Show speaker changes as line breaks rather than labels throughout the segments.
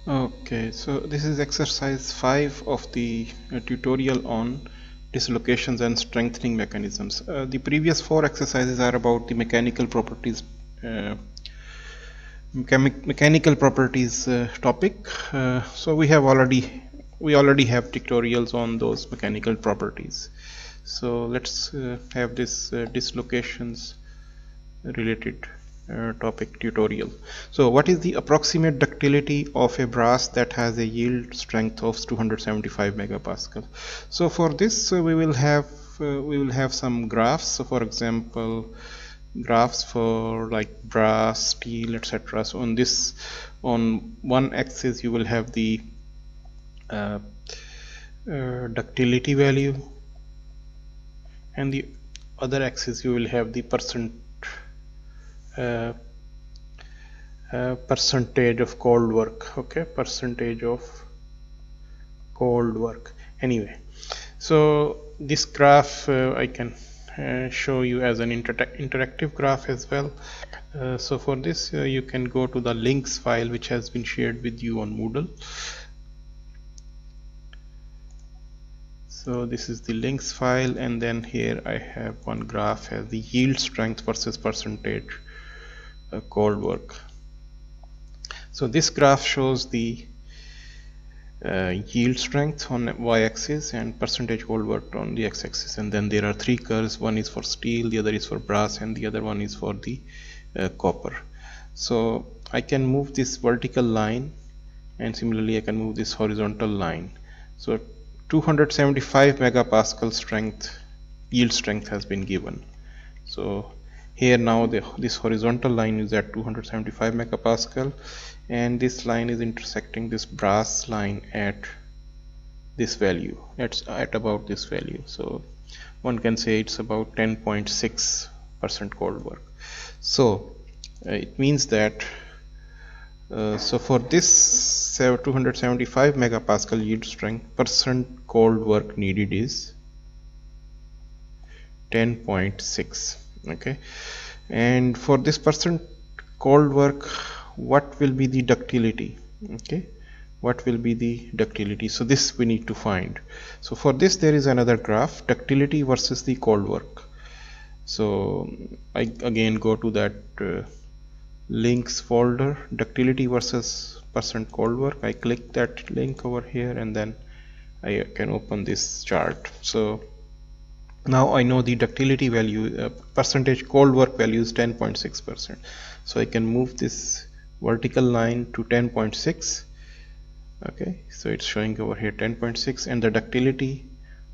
Okay, so this is exercise 5 of the tutorial on dislocations and strengthening mechanisms. The previous 4 exercises are about the uh, mechanical properties topic. So we already have tutorials on those mechanical properties. So let's have this dislocations related topic tutorial. So what is the approximate ductility of a brass that has a yield strength of 275 megapascal? So for this we will have some graphs. So for example, graphs for like brass, steel, etc. So on one axis you will have the uh, ductility value, and the other axis you will have the uh, percentage of cold work. Okay, percentage of cold work. Anyway, so this graph I can show you as an interactive graph as well. So for this you can go to the links file which has been shared with you on Moodle. So this is the links file, and then here I have one graph as the yield strength versus percentage cold work. So this graph shows the yield strength on y-axis and percentage cold work on the x-axis, and then there are three curves. One is for steel, the other is for brass, and the other one is for the copper. So I can move this vertical line, and similarly I can move this horizontal line. So 275 megapascal strength, yield strength has been given. So here now this horizontal line is at 275 megapascal, and this line is intersecting this brass line at this value, at about this value. So one can say it's about 10.6% cold work. So it means that so for this 275 megapascal yield strength, percent cold work needed is 10.6. Okay, and for this percent cold work, what will be the ductility? Okay, what will be the ductility? So this we need to find. So for this there is another graph, ductility versus the cold work. So I again go to that links folder, ductility versus percent cold work. I click that link over here, and then I can open this chart. So now I know the ductility value, percentage cold work value is 10.6%. So I can move this vertical line to 10.6. Okay, so it's showing over here 10.6, and the ductility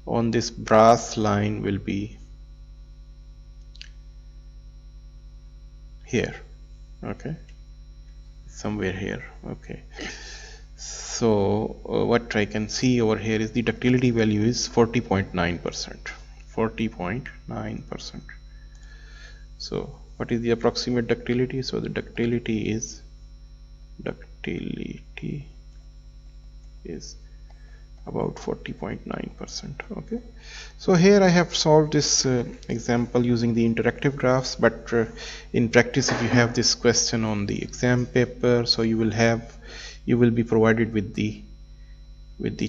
on this brass line will be here. Okay, somewhere here. Okay, so what I can see over here is the ductility value is 40.9%. 40.9%. So what is the approximate ductility? So the ductility is about 40.9%. Okay, so here I have solved this example using the interactive graphs, but in practice, if you have this question on the exam paper, so you will be provided with the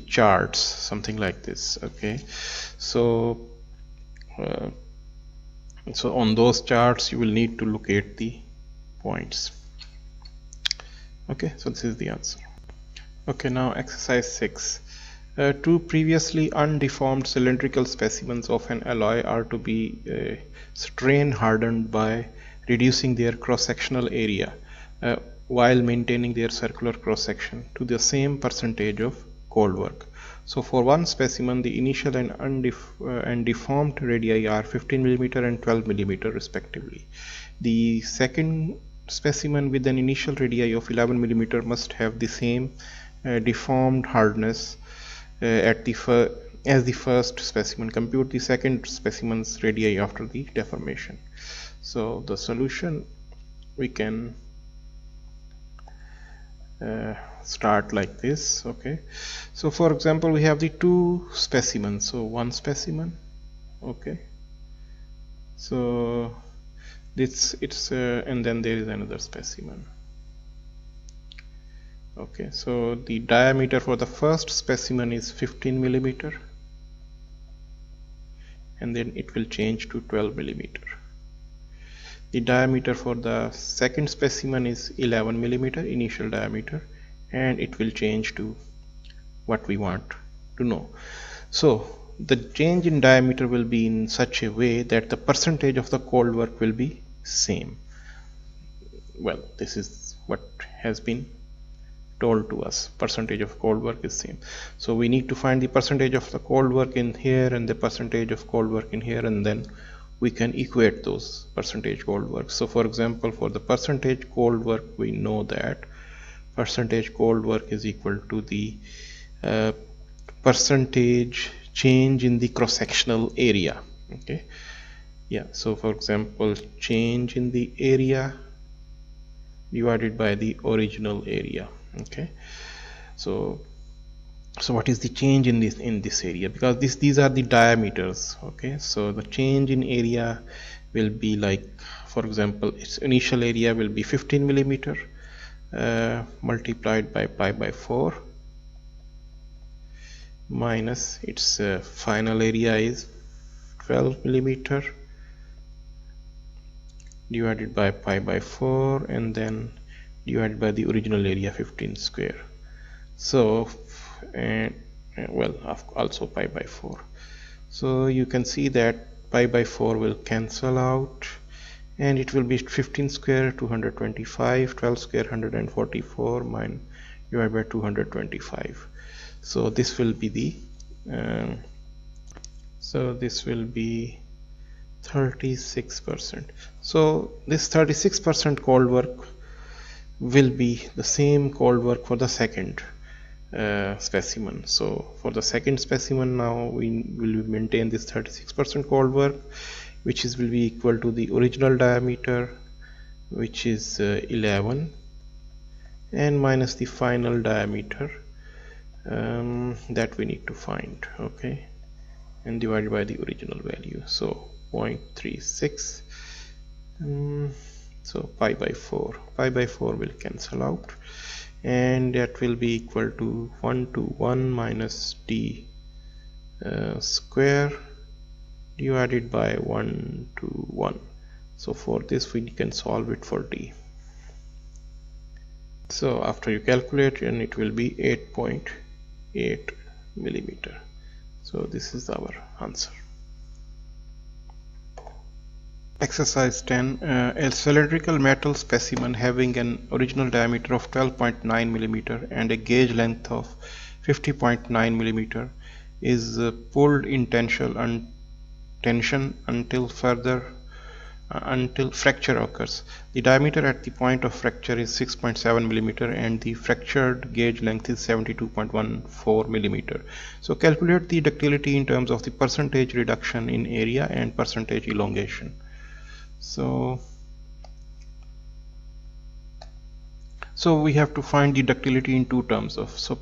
charts, something like this. Okay, so so on those charts you will need to locate the points. Okay, so this is the answer. Okay, now exercise 6. Two previously undeformed cylindrical specimens of an alloy are to be strain hardened by reducing their cross-sectional area uh, while maintaining their circular cross-section to the same percentage of cold work. So for one specimen, the initial and deformed radii are 15 mm and 12 mm respectively. The second specimen with an initial radii of 11 mm must have the same deformed hardness as the first specimen. Compute the second specimen's radii after the deformation. So the solution, we can start like this. Okay, so for example we have the two specimens. So one specimen, okay, so it's and then there is another specimen. Okay, so the diameter for the first specimen is 15 millimeter, and then it will change to 12 millimeter. The diameter for the second specimen is 11 millimeter initial diameter, and it will change to what we want to know. So the change in diameter will be in such a way that the percentage of the cold work will be same. Well, this is what has been told to us. Percentage of cold work is same. So we need to find the percentage of the cold work in here and the percentage of cold work in here, and then we can equate those percentage cold work. So for example, for the percentage cold work, we know that percentage cold work is equal to the percentage change in the cross-sectional area. Okay, yeah, so for example, change in the area divided by the original area. Okay, so what is the change in this area, because these are the diameters. Okay, so the change in area will be like, for example, its initial area will be 15 millimeter multiplied by pi by 4 minus its final area is 12 millimeter divided by pi by 4 and then divided by the original area 15 square. So and well, also pi by 4. So you can see that pi by 4 will cancel out, and it will be 15 square 225, 12 square 144 minus divided by 225. So this will be the this will be 36%. So this 36% cold work will be the same cold work for the second specimen. So for the second specimen, now we will maintain this 36% cold work, which will be equal to the original diameter, which is 11, and minus the final diameter that we need to find. Okay, and divided by the original value, so 0.36. So pi by 4 will cancel out, and that will be equal to 1 to 1 minus d square divided by 1 to 1. So for this we can solve it for d. So after you calculate, and it will be 8.8 millimeter. So this is our answer. Exercise 10. A cylindrical metal specimen having an original diameter of 12.9 millimeter and a gauge length of 50.9 millimeter is pulled in tension until fracture occurs. The diameter at the point of fracture is 6.7 millimeter and the fractured gauge length is 72.14 millimeter. So calculate the ductility in terms of the percentage reduction in area and percentage elongation. So we have to find the ductility in two terms. So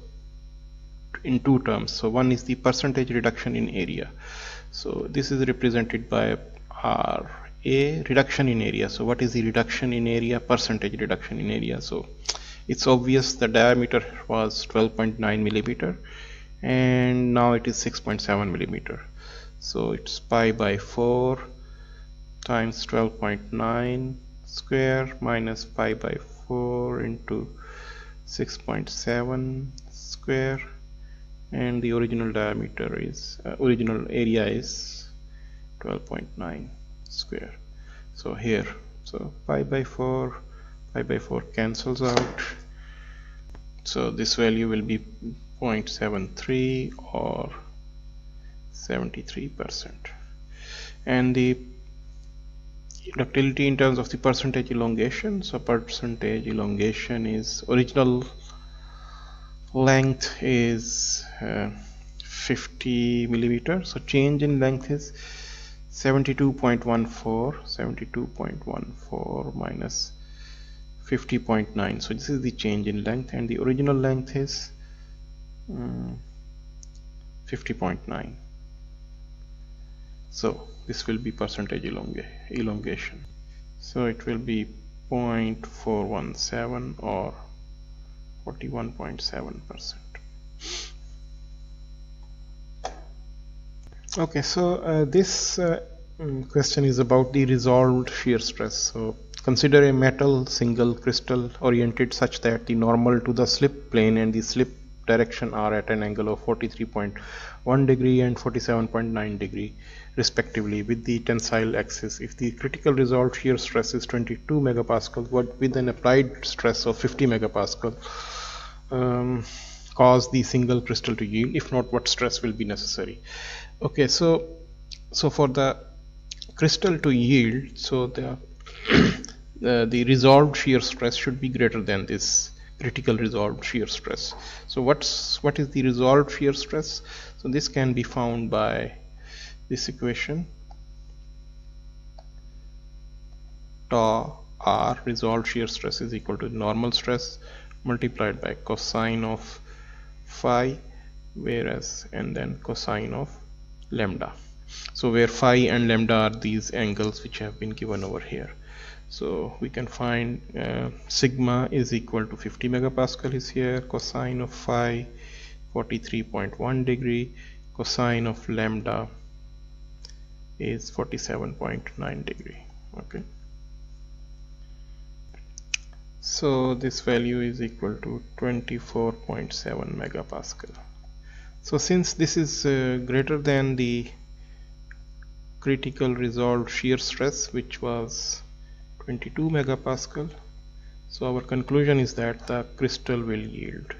one is the percentage reduction in area. So this is represented by RA, reduction in area. So what is the reduction in area? Percentage reduction in area. So it's obvious the diameter was 12.9 millimeter and now it is 6.7 millimeter. So it's pi by 4 times 12.9 square minus pi by 4 into 6.7 square, and the original diameter is original area is 12.9 square. So here, so pi by 4 cancels out, so this value will be 0.73 or 73%, and the ductility in terms of the percentage elongation. So percentage elongation is original length is 50 millimeter, so change in length is 72.14 minus 50.9. so this is the change in length, and the original length is 50.9. so this will be percentage elongation. So it will be 0.417 or 41.7%. Okay, so this question is about the resolved shear stress. So consider a metal single crystal oriented such that the normal to the slip plane and the slip direction are at an angle of 43.1 degree and 47.9 degree respectively with the tensile axis. If the critical resolved shear stress is 22 megapascal, what with an applied stress of 50 megapascal cause the single crystal to yield? If not, what stress will be necessary? Okay, so for the crystal to yield, so the resolved shear stress should be greater than this critical resolved shear stress. So what is the resolved shear stress? So this can be found by this equation. Tau r resolved shear stress is equal to normal stress multiplied by cosine of phi, whereas and then cosine of lambda. So where phi and lambda are these angles which have been given over here. So we can find sigma is equal to 50 megapascal is here, cosine of phi 43.1 degree, cosine of lambda is 47.9 degree. Okay, so this value is equal to 24.7 megapascal. So since this is greater than the critical resolved shear stress, which was 22 megapascal, so our conclusion is that the crystal will yield.